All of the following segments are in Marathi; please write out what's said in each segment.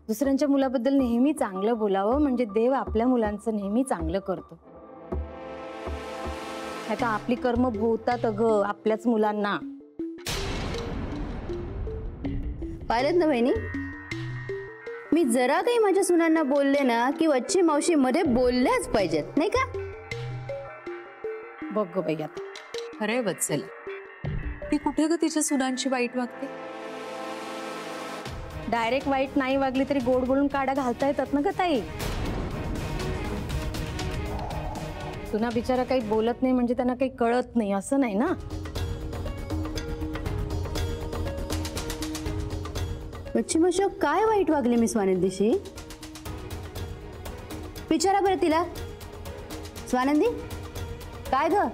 दुसऱ्यांच्या मुलाबद्दल नेहमी चांगलं बोलावं म्हणजे देव आपल्या मुलांचं नेहमी चांगलं करतो. आता आपली कर्म भोवतात अगं आपल्याच मुलांना. पाहिलं ना बहिणी, मी जरा काही माझ्या सुनांना बोलले ना की वच्ची मावशी मध्ये बोलल्याच पाहिजेत नाही का? बघ ग बाई आता. अरे वत्सला, ती कुठे ग तिच्या सुनांची वाईट वागते? डायरेक्ट वाईट नाही वागली तरी गोड बोलून काड्या घालता येतात ना ग ताई. सुना बिचारा काही बोलत नाही म्हणजे त्यांना काही कळत नाही असं नाही ना. वच्ची मावशी काय वाईट वागले मी स्वानंदीशी? विचारा बरं तिला. स्वानंदी काय ग?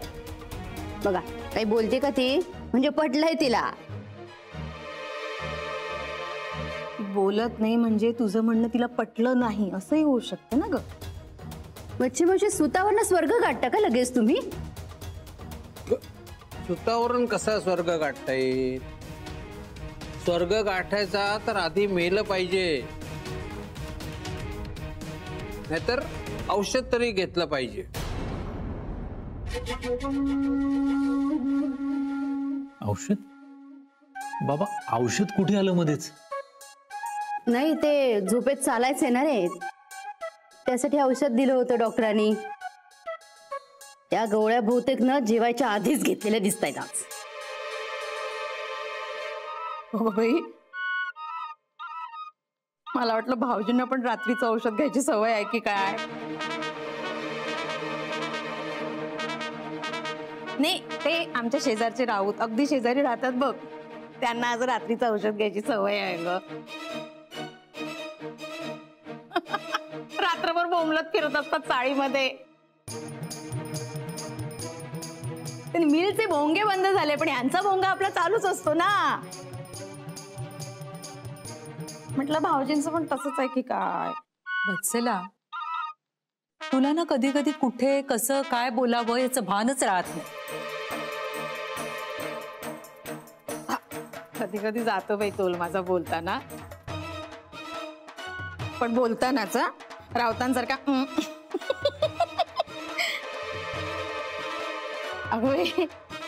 बघा काही बोलते का ती? म्हणजे पटलंय तिला. बोलत नाही म्हणजे तुझं म्हणणं तिला पटलं नाही असंही होऊ शकतं ना ग. वच्ची मावशी सुतावरनं स्वर्ग गाठता का लगेच तुम्ही? सुतावरून कसा स्वर्ग गाठता येईल? स्वर्ग गाठायचा तर आधी मेलं पाहिजे, नाहीतर औषध तरी घेतलं पाहिजे. औषध? बाबा औषध कुठे आलं मध्येच? नाही ते झोपेत चालायचं ना रे, त्यासाठी औषध दिलं होतं डॉक्टरांनी. त्या गोळ्या बहुतेक न जेवायच्या आधीच घेतलेल्या दिसतायत आज. हो बाई, मला वाटलं भाऊजींना पण रात्रीचं औषध घ्यायची सवय आहे की काय. नाही ते आमच्या शेजारचे राऊत अगदी शेजारी राहतात बघ, त्यांना आज रात्रीचं औषध घ्यायची सवय आहे ग. रात्रभर बोंबलत फिरत असतात चाळीमध्ये. मिलचे भोंगे बंद झाले पण यांचा भोंगा आपला चालूच असतो ना. म्हटलं भाऊजींचं पण तसंच आहे की काय. वत्सला, तुला ना कधी कधी कुठे कसं काय बोलावं याचं भानच राहत नाही. कधी कधी जातो बाई तोल माझा बोलताना, पण बोलतानाच राऊतांसारखा अगं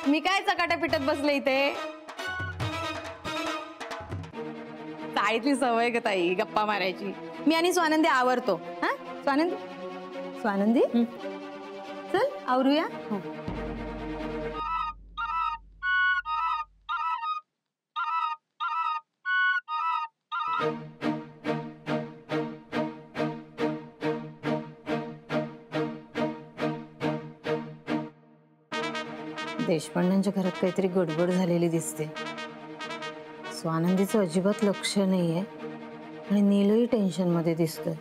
मी काय चकाट्या पिटत बसले इथे. चाळीतली सवय ग ताई गप्पा मारायची. मी आणि स्वानंदी आवरतो. हा स्वानंदी, स्वानंदी चल आवरूया. देशपांड्यांच्या घरात काहीतरी गडबड झालेली दिसते. स्वानंदीचं अजिबात लक्ष नाहीये आणि नीलही टेन्शन मध्ये दिसतोय.